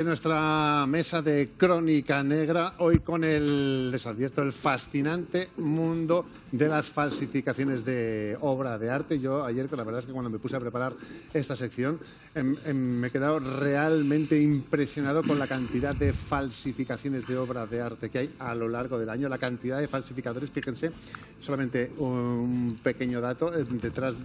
En nuestra mesa de Crónica Negra, hoy con les advierto, el fascinante mundo de las falsificaciones de obra de arte. Yo ayer, la verdad es que cuando me puse a preparar esta sección, me he quedado realmente impresionado con la cantidad de falsificaciones de obras de arte que hay a lo largo del año. La cantidad de falsificadores, fíjense, solamente un pequeño dato, detrás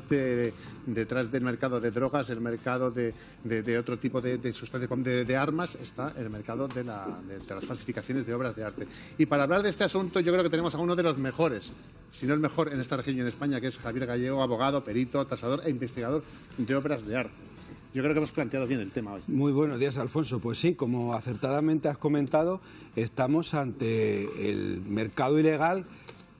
del mercado de drogas, el mercado de otro tipo de sustancias, de armas, está el mercado de las falsificaciones de obras de arte. Y para hablar de este asunto, yo creo que tenemos a uno de los mejores, si no el mejor en esta región y en España, que es Javier Gallego, abogado, perito, tasador e investigador de obras de arte. Yo creo que hemos planteado bien el tema hoy. Muy buenos días, Alfonso. Pues sí, como acertadamente has comentado, estamos ante el mercado ilegal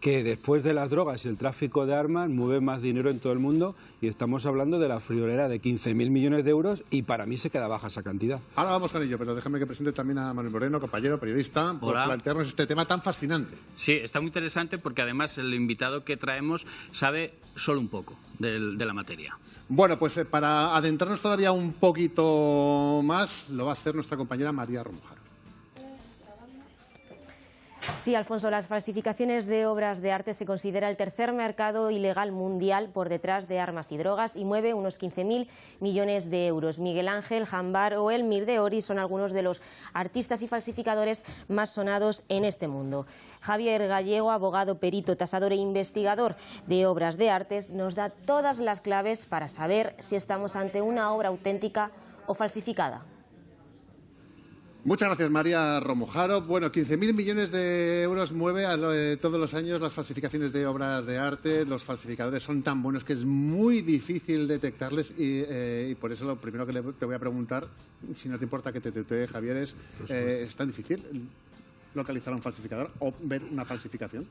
que después de las drogas y el tráfico de armas mueve más dinero en todo el mundo, y estamos hablando de la friolera de 15.000 millones de euros, y para mí se queda baja esa cantidad. Ahora vamos con ello, pero déjame que presente también a Manuel Moreno, compañero, periodista, por plantearnos este tema tan fascinante. Sí, está muy interesante porque además el invitado que traemos sabe solo un poco de la materia. Bueno, pues para adentrarnos todavía un poquito más, lo va a hacer nuestra compañera María Romujaro. Sí, Alfonso, las falsificaciones de obras de arte se considera el tercer mercado ilegal mundial por detrás de armas y drogas, y mueve unos 15.000 millones de euros. Miguel Ángel, Jambar o Elmir de Ori son algunos de los artistas y falsificadores más sonados en este mundo. Javier Gallego, abogado, perito, tasador e investigador de obras de arte, nos da todas las claves para saber si estamos ante una obra auténtica o falsificada. Muchas gracias, María Romujaro. Bueno, 15.000 millones de euros mueve todos los años las falsificaciones de obras de arte. Los falsificadores son tan buenos que es muy difícil detectarles, y por eso lo primero que te voy a preguntar, si no te importa que te tutee, Javier, ¿es tan difícil localizar a un falsificador o ver una falsificación?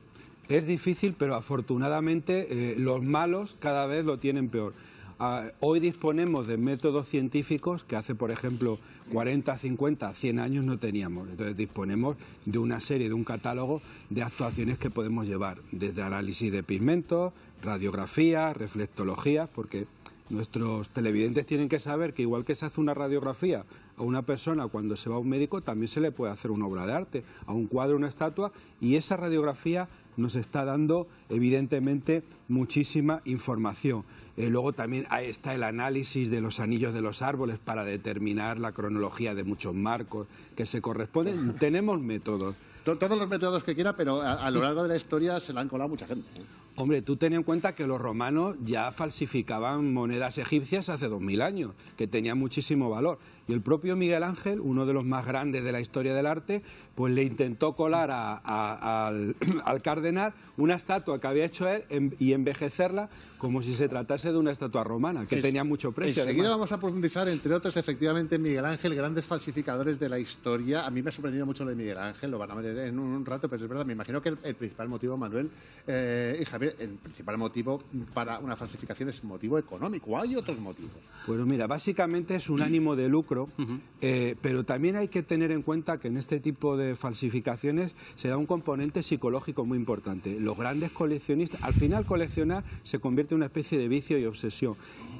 Es difícil, pero afortunadamente los malos cada vez lo tienen peor. Hoy disponemos de métodos científicos que hace, por ejemplo, 40, 50, 100 años no teníamos. Entonces disponemos de una serie, de un catálogo de actuaciones que podemos llevar, desde análisis de pigmentos, radiografía, reflectología, porque nuestros televidentes tienen que saber que igual que se hace una radiografía a una persona cuando se va a un médico, también se le puede hacer una obra de arte, a un cuadro, una estatua, y esa radiografía nos está dando evidentemente muchísima información. Luego también ahí está el análisis de los anillos de los árboles para determinar la cronología de muchos marcos que se corresponden. Tenemos métodos. Todos los métodos que quiera, pero a lo largo de la historia se le han colado mucha gente. Hombre, tú ten en cuenta que los romanos ya falsificaban monedas egipcias hace 2000 años, que tenían muchísimo valor. Y el propio Miguel Ángel, uno de los más grandes de la historia del arte, pues le intentó colar al cardenal una estatua que había hecho él y envejecerla como si se tratase de una estatua romana, que tenía mucho precio. Enseguida vamos a profundizar, entre otros, efectivamente, Miguel Ángel, grandes falsificadores de la historia. A mí me ha sorprendido mucho lo de Miguel Ángel, lo van a ver en un rato, pero es verdad, me imagino que el principal motivo, Manuel y Javier, el principal motivo para una falsificación es motivo económico. ¿Hay otros motivos? Bueno, mira, básicamente es un ánimo de lucro, pero también hay que tener en cuenta que en este tipo de falsificaciones se da un componente psicológico muy importante. Los grandes coleccionistas, al final coleccionar se convierte en una especie de vicio y obsesión.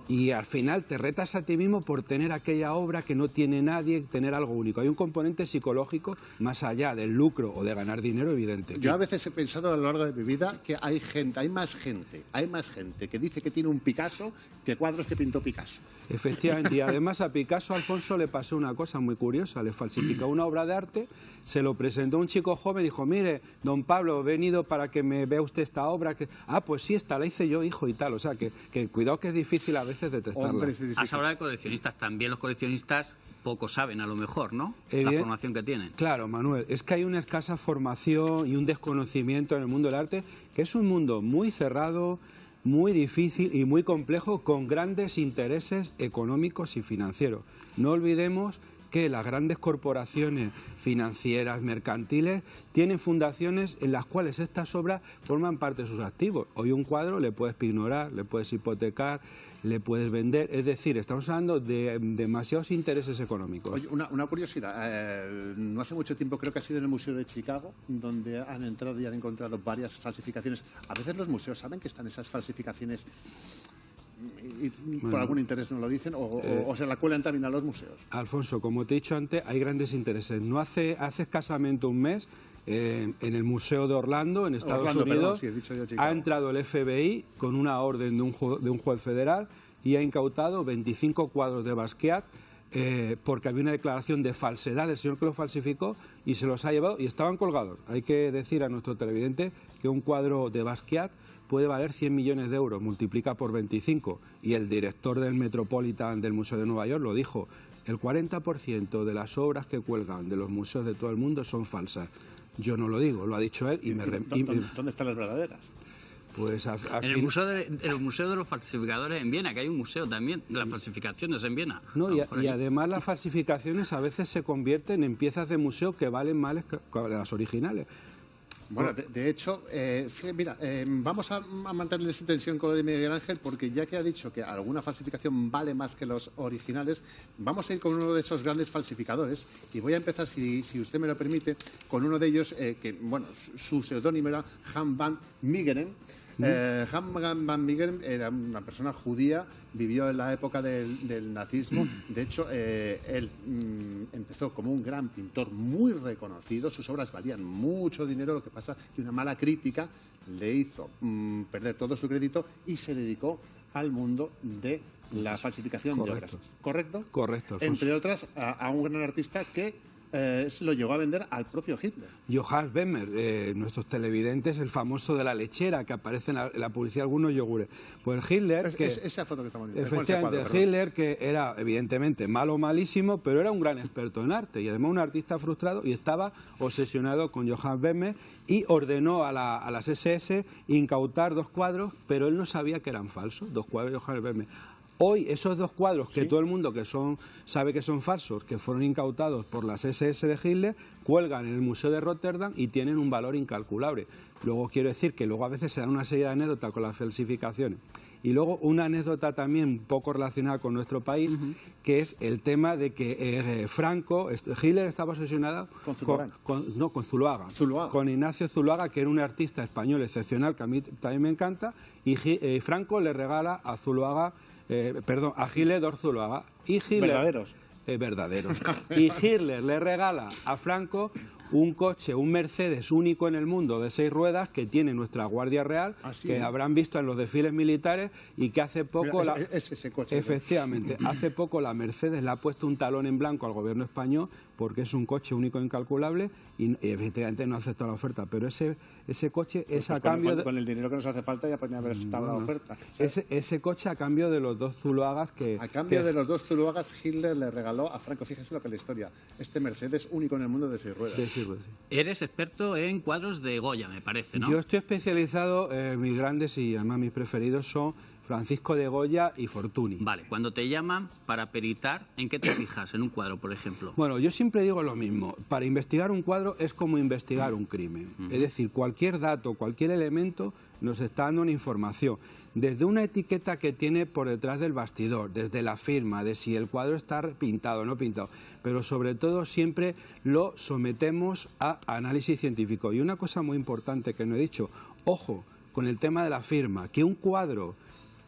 Y al final te retas a ti mismo por tener aquella obra que no tiene nadie, tener algo único. Hay un componente psicológico más allá del lucro o de ganar dinero evidente. Yo a veces he pensado a lo largo de mi vida que hay más gente que dice que tiene un Picasso que cuadros que pintó Picasso. Efectivamente, y además a Picasso, Alfonso, le pasó una cosa muy curiosa. Le falsificó una obra de arte, se lo presentó a un chico joven y dijo: mire, don Pablo, he venido para que me vea usted esta obra. Pues sí, esta la hice yo, hijo, y tal. O sea, que cuidado, que es difícil a veces detectarla. Has hablado de coleccionistas, también los coleccionistas poco saben a lo mejor, ¿no? La formación que tienen. Claro, Manuel, es que hay una escasa formación y un desconocimiento en el mundo del arte, que es un mundo muy cerrado, muy difícil y muy complejo, con grandes intereses económicos y financieros. No olvidemos que las grandes corporaciones financieras, mercantiles, tienen fundaciones en las cuales estas obras forman parte de sus activos. Hoy un cuadro le puedes pignorar, le puedes hipotecar, le puedes vender. Es decir, estamos hablando de demasiados intereses económicos. Oye, una curiosidad. No hace mucho tiempo, creo que ha sido en el Museo de Chicago, donde han entrado y han encontrado varias falsificaciones. A veces los museos saben que están esas falsificaciones y por algún interés no lo dicen o se la cuelan también a los museos. Alfonso, como te he dicho antes, hay grandes intereses. No hace escasamente un mes, en el Museo de Orlando, en Estados Unidos, sí, he dicho yo Chicago. ha entrado el FBI con una orden de un juez federal y ha incautado 25 cuadros de Basquiat porque había una declaración de falsedad del señor que lo falsificó y se los ha llevado y estaban colgados. Hay que decir a nuestro televidente que un cuadro de Basquiat puede valer 100 millones de euros, multiplica por 25. Y el director del Metropolitan del Museo de Nueva York lo dijo, el 40% de las obras que cuelgan de los museos de todo el mundo son falsas. Yo no lo digo, lo ha dicho él y me... ¿Dónde están las verdaderas? Pues en el museo de los falsificadores en Viena, que hay un museo también de las falsificaciones en Viena. No, y además las falsificaciones a veces se convierten en piezas de museo que valen más que las originales. Bueno, de hecho, mira, vamos a mantener esta tensión con lo de Miguel Ángel porque ya que ha dicho que alguna falsificación vale más que los originales, vamos a ir con uno de esos grandes falsificadores y voy a empezar, si usted me lo permite, con uno de ellos que, bueno, su seudónimo era Hans van Meegeren. Hans van Meegeren era una persona judía, vivió en la época del nazismo. De hecho, él empezó como un gran pintor muy reconocido. Sus obras valían mucho dinero, lo que pasa que una mala crítica le hizo perder todo su crédito y se dedicó al mundo de la falsificación de obras. ¿Correcto? Correcto, Alfonso. Entre otras, a un gran artista que se lo llegó a vender al propio Hitler. Johannes Vermeer, nuestros televidentes, el famoso de la lechera que aparece en la publicidad de algunos yogures. Pues Hitler... esa foto que estamos viendo. Efectivamente, Hitler, que era evidentemente malísimo, pero era un gran experto en arte y además un artista frustrado y estaba obsesionado con Johannes Vermeer y ordenó a las SS incautar 2 cuadros, pero él no sabía que eran falsos, 2 cuadros de Johannes Vermeer. Hoy esos 2 cuadros que todo el mundo sabe que son falsos, que fueron incautados por las SS de Hitler, cuelgan en el Museo de Rotterdam y tienen un valor incalculable. Luego quiero decir que luego a veces se dan una serie de anécdotas con las falsificaciones. Y luego una anécdota también un poco relacionada con nuestro país, que es el tema de que Hitler estaba obsesionado con Zuloaga. Con Ignacio Zuloaga, que era un artista español excepcional que a mí también me encanta, y Franco le regala a Zuloaga a Hitler 2 Zuloaga. Y Hitler, verdaderos. Y Hitler le regala a Franco un coche, un Mercedes único en el mundo de 6 ruedas que tiene nuestra Guardia Real, que habrán visto en los desfiles militares y que hace poco... ese coche. Efectivamente, hace poco la Mercedes le ha puesto un talón en blanco al gobierno español porque es un coche único e incalculable y efectivamente no acepta la oferta, pero ese coche es a cambio... Con el dinero que nos hace falta ya podría haber estado la oferta. Ese coche a cambio de los 2 Zuloagas que... A cambio de los 2 Zuloagas, Hitler le regaló a Franco, fíjese lo que es la historia, este Mercedes único en el mundo de 6 ruedas. Eres experto en cuadros de Goya, me parece, ¿no? Yo estoy especializado, mis grandes y además mis preferidos son Francisco de Goya y Fortuny. Vale, cuando te llaman para peritar, ¿en qué te fijas? En un cuadro, por ejemplo. Bueno, yo siempre digo lo mismo. Para investigar un cuadro es como investigar un crimen. Es decir, cualquier dato, cualquier elemento nos está dando una información. Desde una etiqueta que tiene por detrás del bastidor, desde la firma, de si el cuadro está pintado o no pintado, pero sobre todo siempre lo sometemos a análisis científico. Y una cosa muy importante que no he dicho, ojo con el tema de la firma, que un cuadro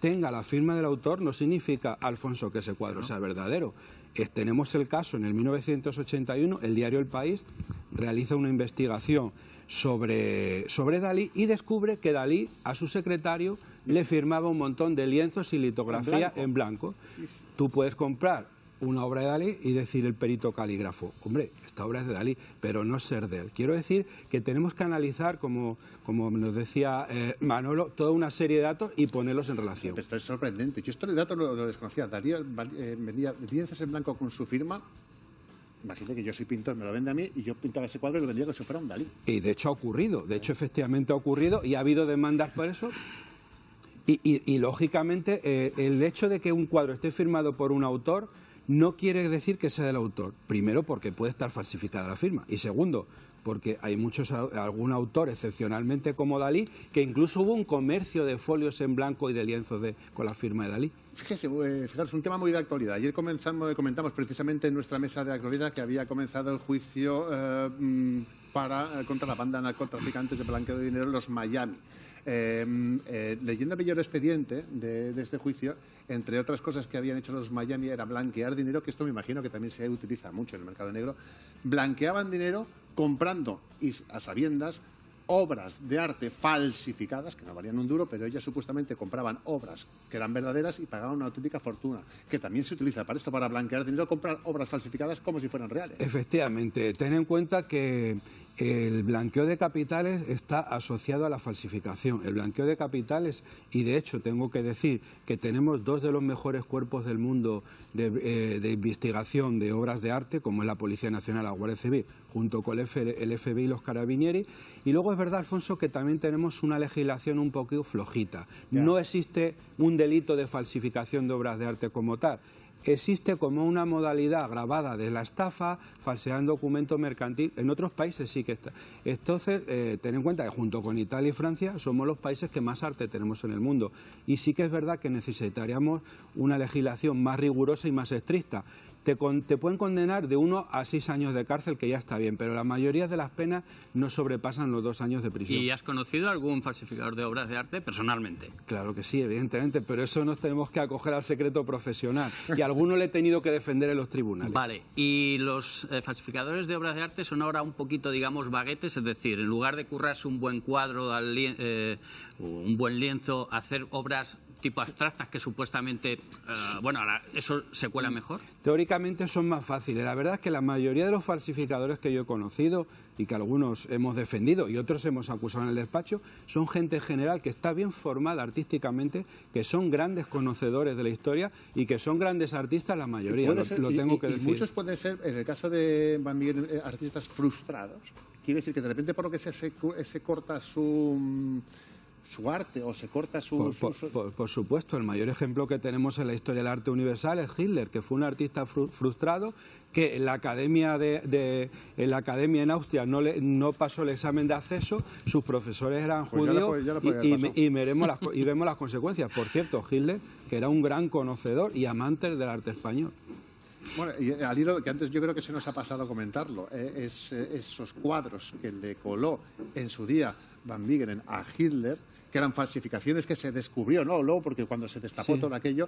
tenga la firma del autor no significa, Alfonso, que ese cuadro sea verdadero. Tenemos el caso en el 1981, el diario El País realiza una investigación sobre Dalí y descubre que Dalí a su secretario le firmaba un montón de lienzos y litografía en blanco. Tú puedes comprar una obra de Dalí y decir el perito calígrafo, hombre, esta obra es de Dalí, pero no ser de él. Quiero decir que tenemos que analizar, como nos decía Manolo, toda una serie de datos y ponerlos en relación. Esto es sorprendente. Yo estos datos lo desconocía. Dalí vendía lienzos en blanco con su firma. Imagínate que yo soy pintor, me lo vende a mí y yo pintaba ese cuadro y lo vendía como si fuera un Dalí. Y de hecho ha ocurrido, efectivamente ha ocurrido y ha habido demandas por eso. Y lógicamente el hecho de que un cuadro esté firmado por un autor no quiere decir que sea del autor. Primero, porque puede estar falsificada la firma. Y segundo, porque hay algún autor, excepcionalmente como Dalí, que incluso hubo un comercio de folios en blanco y de lienzos con la firma de Dalí. Fíjese, fijaros, un tema muy de actualidad. Ayer comentamos precisamente en nuestra mesa de actualidad que había comenzado el juicio contra la banda de narcotraficantes de blanqueo de dinero en los Miami. Leyendo el mayor expediente de este juicio, entre otras cosas que habían hecho los Miami era blanquear dinero, que esto me imagino que también se utiliza mucho en el mercado negro. Blanqueaban dinero comprando, y a sabiendas, obras de arte falsificadas, que no valían un duro, pero ellas supuestamente compraban obras que eran verdaderas y pagaban una auténtica fortuna, que también se utiliza para esto, para blanquear dinero, comprar obras falsificadas como si fueran reales. Efectivamente, ten en cuenta que el blanqueo de capitales está asociado a la falsificación. El blanqueo de capitales, y de hecho tengo que decir que tenemos dos de los mejores cuerpos del mundo de investigación de obras de arte, como es la Policía Nacional, la Guardia Civil, junto con el FBI y los Carabinieri. Y luego es verdad, Alfonso, que también tenemos una legislación un poco flojita. No existe un delito de falsificación de obras de arte como tal. Existe como una modalidad agravada de la estafa, falsear documento mercantil. En otros países sí que está. Entonces, ten en cuenta que junto con Italia y Francia somos los países que más arte tenemos en el mundo. Y sí que es verdad que necesitaríamos una legislación más rigurosa y más estricta. Te pueden condenar de 1 a 6 años de cárcel, que ya está bien, pero la mayoría de las penas no sobrepasan los 2 años de prisión. ¿Y has conocido algún falsificador de obras de arte personalmente? Claro que sí, evidentemente, pero eso nos tenemos que acoger al secreto profesional. Y a alguno le he tenido que defender en los tribunales. Vale, y los falsificadores de obras de arte son ahora un poquito, digamos, baguetes, es decir, en lugar de currarse un buen cuadro, un buen lienzo, hacer obras tipo abstractas que supuestamente, bueno, ahora eso se cuela mejor. Teóricamente son más fáciles. La verdad es que la mayoría de los falsificadores que yo he conocido y que algunos hemos defendido y otros hemos acusado en el despacho, son gente general que está bien formada artísticamente, que son grandes conocedores de la historia y que son grandes artistas la mayoría, lo tengo que decir. Y muchos pueden ser, en el caso de Van Miguel, artistas frustrados. Quiere decir que de repente por lo que se corta su arte o se corta Por supuesto, el mayor ejemplo que tenemos en la historia del arte universal es Hitler, que fue un artista frustrado que en la academia en Austria no pasó el examen de acceso, sus profesores eran judíos y vemos las consecuencias. Por cierto, Hitler, que era un gran conocedor y amante del arte español. Bueno, y al hilo que antes yo creo que se nos ha pasado comentarlo, esos cuadros que le coló en su día Van Meegeren a Hitler, que eran falsificaciones que se descubrió, ¿no? Luego, porque cuando se destapó todo aquello,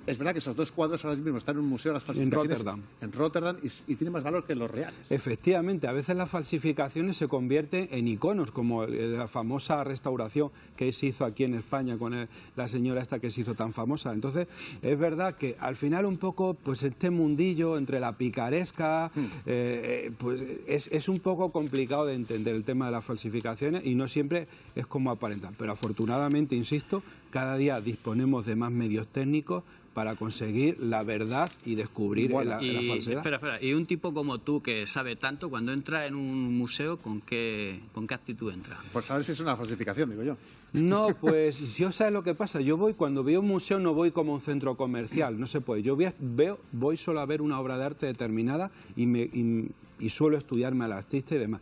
es verdad que esos dos cuadros ahora mismo están en un museo de las falsificaciones en Rotterdam y tienen más valor que los reales. Efectivamente, a veces las falsificaciones se convierten en iconos, como la famosa restauración que se hizo aquí en España con la señora esta que se hizo tan famosa. Entonces, es verdad que al final un poco, pues este mundillo entre la picaresca, pues es un poco complicado de entender el tema de las falsificaciones y no siempre es como aparentan. Pero afortunadamente, insisto, cada día disponemos de más medios técnicos para conseguir la verdad y descubrir la falsedad. Espera, y un tipo como tú que sabe tanto, cuando entra en un museo, ¿con qué actitud entra? Por saber si es una falsificación, digo yo. No, pues yo sé lo que pasa. Yo cuando veo un museo no voy como un centro comercial, no se puede. Yo voy solo a ver una obra de arte determinada y suelo estudiarme al artista y demás.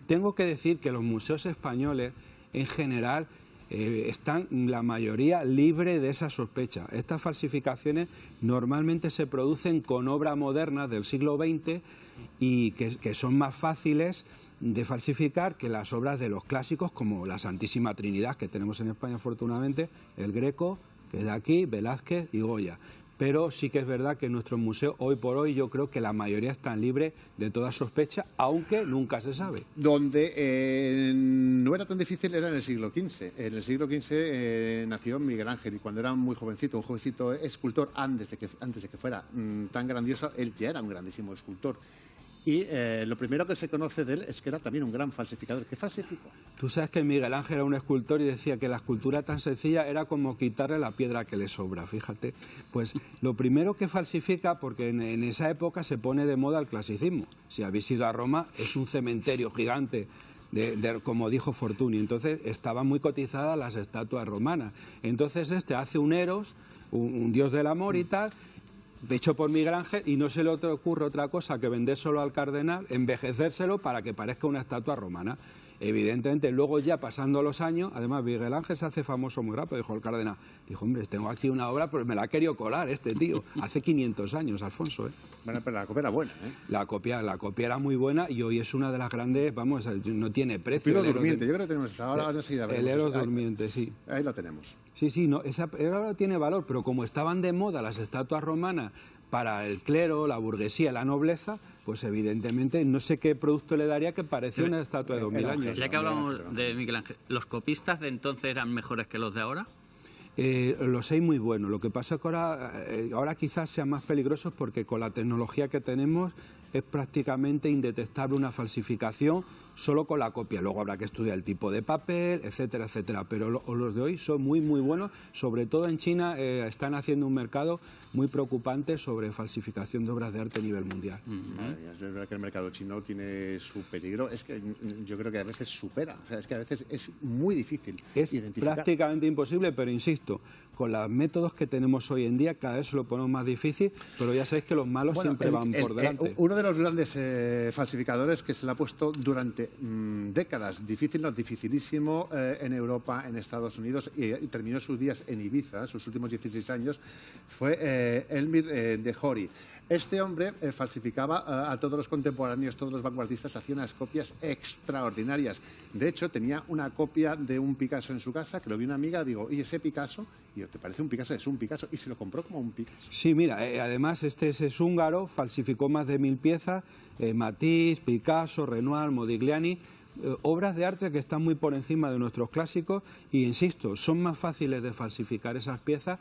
Tengo que decir que los museos españoles, en general, están la mayoría libre de esa sospecha. Estas falsificaciones normalmente se producen con obras modernas del siglo XX y que son más fáciles de falsificar que las obras de los clásicos como la Santísima Trinidad que tenemos en España afortunadamente, el Greco, que es de aquí, Velázquez y Goya. Pero sí que es verdad que en nuestro museo, hoy por hoy, yo creo que la mayoría están libres de toda sospecha, aunque nunca se sabe. Donde no era tan difícil era en el siglo XV. En el siglo XV nació Miguel Ángel y cuando era muy jovencito, un jovencito escultor, antes de que fuera tan grandioso, él ya era un grandísimo escultor. Y lo primero que se conoce de él es que era también un gran falsificador. ¿Qué falsificó? Tú sabes que Miguel Ángel era un escultor y decía que la escultura tan sencilla era como quitarle la piedra que le sobra, fíjate. Pues lo primero que falsifica, porque en esa época se pone de moda el clasicismo. Si habéis ido a Roma, es un cementerio gigante, como dijo Fortuny. Entonces estaban muy cotizadas las estatuas romanas. Entonces hace un Eros, un dios del amor y tal. hecho por Miguel Ángel, y no se le ocurre otra cosa que vendérselo al cardenal, envejecérselo para que parezca una estatua romana. Evidentemente, luego ya pasando los años, además Miguel Ángel se hace famoso muy rápido, dijo el cardenal, dijo, hombre, tengo aquí una obra, pero me la ha querido colar este tío, hace 500 años, Alfonso. Bueno, pero la copia era buena, ¿eh? La copia era muy buena y hoy es una de las grandes, vamos, no tiene precio. Pilo durmiente, yo creo que tenemos esa, ahora enseguida veremos. El Eros durmiente, sí. Ahí lo tenemos. Sí, no, esa ahora tiene valor, pero como estaban de moda las estatuas romanas para el clero, la burguesía, la nobleza, pues evidentemente no sé qué producto le daría que parecía una estatua de 2000 años. Ya que hablamos de Miguel Ángel, ¿los copistas de entonces eran mejores que los de ahora? Los hay muy buenos. Lo que pasa es que ahora quizás sean más peligrosos porque con la tecnología que tenemos es prácticamente indetectable una falsificación solo con la copia. Luego habrá que estudiar el tipo de papel, etcétera, etcétera. Pero los de hoy son muy, muy buenos. Sobre todo en China están haciendo un mercado muy preocupante sobre falsificación de obras de arte a nivel mundial. Es verdad que el mercado chino tiene su peligro. Es que yo creo que a veces supera. O sea, es que a veces es muy difícil identificar. Prácticamente imposible, pero insisto, con los métodos que tenemos hoy en día cada vez se lo ponemos más difícil, pero ya sabéis que los malos siempre van por delante. Uno de los grandes falsificadores que se le ha puesto durante décadas, difícil, no, dificilísimo, en Europa, en Estados Unidos, y terminó sus días en Ibiza, sus últimos 16 años, fue Elmir de Hori. Este hombre falsificaba a todos los contemporáneos, todos los vanguardistas, hacía unas copias extraordinarias. De hecho, tenía una copia de un Picasso en su casa, que lo vio una amiga, digo, ¿y ese Picasso? Y yo, ¿te parece un Picasso? Es un Picasso. Y se lo compró como un Picasso. Sí, mira, además este es húngaro, falsificó más de 1000 piezas, Matisse, Picasso, Renoir, Modigliani, obras de arte que están muy por encima de nuestros clásicos y, insisto, son más fáciles de falsificar esas piezas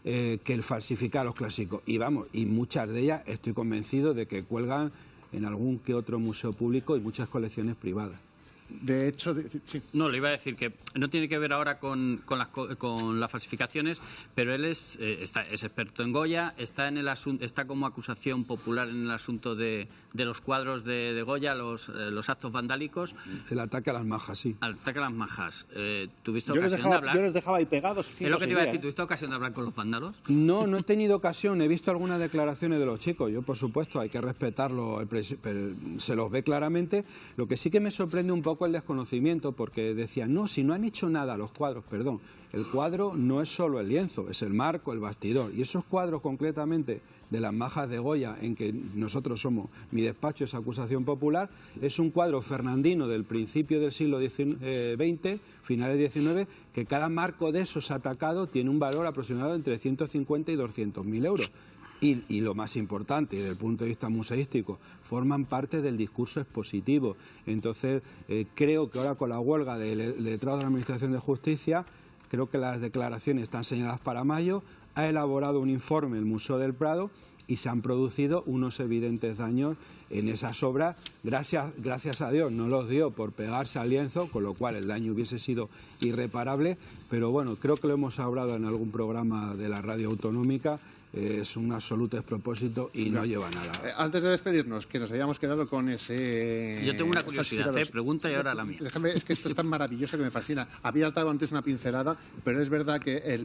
que el falsificar los clásicos. Y vamos, y muchas de ellas estoy convencido de que cuelgan en algún que otro museo público y muchas colecciones privadas. De hecho, sí. No, le iba a decir que no tiene que ver ahora con las falsificaciones, pero él es experto en Goya, está como acusación popular en el asunto de los cuadros de Goya, los actos vandálicos. El ataque a las majas, sí. El ataque a las majas. ¿Tuviste ocasión de hablar? Yo los dejaba ahí pegados. Es lo que te iba a decir, ¿tuviste ocasión de hablar con los vándalos? No he tenido ocasión, he visto algunas declaraciones de los chicos, yo por supuesto hay que respetarlo, se los ve claramente. Lo que sí que me sorprende un poco el desconocimiento, porque decían, no, si no han hecho nada los cuadros, perdón, el cuadro no es solo el lienzo, es el marco, el bastidor, y esos cuadros concretamente de las majas de Goya, en que nosotros somos, mi despacho es acusación popular, es un cuadro fernandino del principio del siglo XX, finales XIX, que cada marco de esos atacado tiene un valor aproximado entre 150 y 200.000 euros. Y lo más importante, desde el punto de vista museístico, forman parte del discurso expositivo. Entonces, creo que ahora con la huelga del letrado de la Administración de Justicia, creo que las declaraciones están señaladas para mayo, ha elaborado un informe el Museo del Prado y se han producido unos evidentes daños en esas obras. Gracias a Dios no los dio por pegarse al lienzo, con lo cual el daño hubiese sido irreparable, pero bueno, creo que lo hemos hablado en algún programa de la radio autonómica. Es un absoluto despropósito y no lleva nada. Antes de despedirnos, que nos hayamos quedado con ese... Yo tengo una curiosidad, pregunta y ahora la mía. Déjame, es que esto es tan maravilloso que me fascina. Había dado antes una pincelada, pero es verdad que el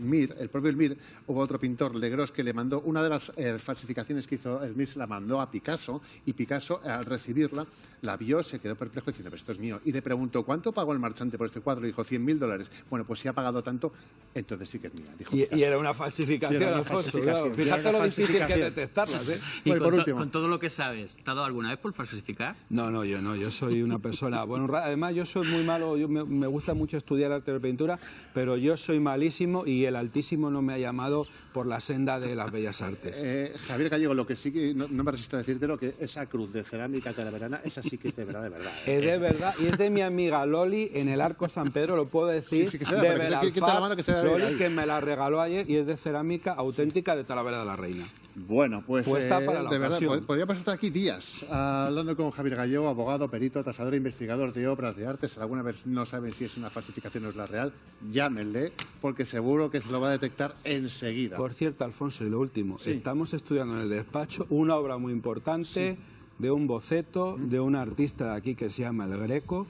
propio Elmir, hubo otro pintor, Legros, que le mandó una de las falsificaciones que hizo Elmir, se la mandó a Picasso, y Picasso, al recibirla, la vio, se quedó perplejo diciendo, pero esto es mío. Y le preguntó, ¿cuánto pagó el marchante por este cuadro? Y dijo, $100.000. Bueno, pues si ha pagado tanto, entonces sí que es mía. Dijo y era una falsificación, Alfonso. Fíjate lo difícil que es detectarlas, ¿eh? Y bueno, con todo lo que sabes, ¿te ha dado alguna vez por falsificar? No, yo soy una persona... Bueno, además yo soy muy malo, me gusta mucho estudiar arte de pintura, pero yo soy malísimo y el Altísimo no me ha llamado por la senda de las bellas artes. Javier Gallego, lo que sí que no me resisto a decirte, lo que esa cruz de cerámica calaverana, esa sí que es de verdad, de verdad. Es de verdad, y es de mi amiga Loli en el Arco San Pedro, lo puedo decir, sí, que de Belalfar, Loli, que me la regaló ayer y es de cerámica auténtica de Talavera de la Reina. Bueno, pues para la de verdad, ocasión. podríamos estar aquí días hablando con Javier Gallego, abogado, perito, tasador e investigador de obras de arte. Si alguna vez no saben si es una falsificación o es la real, llámenle, porque seguro que se lo va a detectar enseguida. Por cierto, Alfonso, y lo último, sí. Estamos estudiando en el despacho una obra muy importante de un boceto de un artista de aquí que se llama El Greco,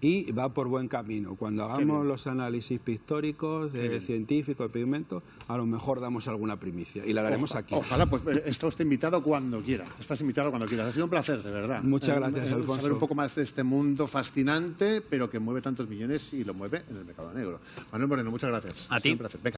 y va por buen camino. Cuando hagamos los análisis pictóricos, científicos, de pigmentos, a lo mejor damos alguna primicia y la daremos aquí. Ojalá, pues está usted invitado cuando quiera. Estás invitado cuando quieras. Ha sido un placer, de verdad. Muchas gracias, Alfonso. Saber un poco más de este mundo fascinante, pero que mueve tantos millones y lo mueve en el mercado negro. Manuel Moreno, muchas gracias. A ti. Un placer. Venga.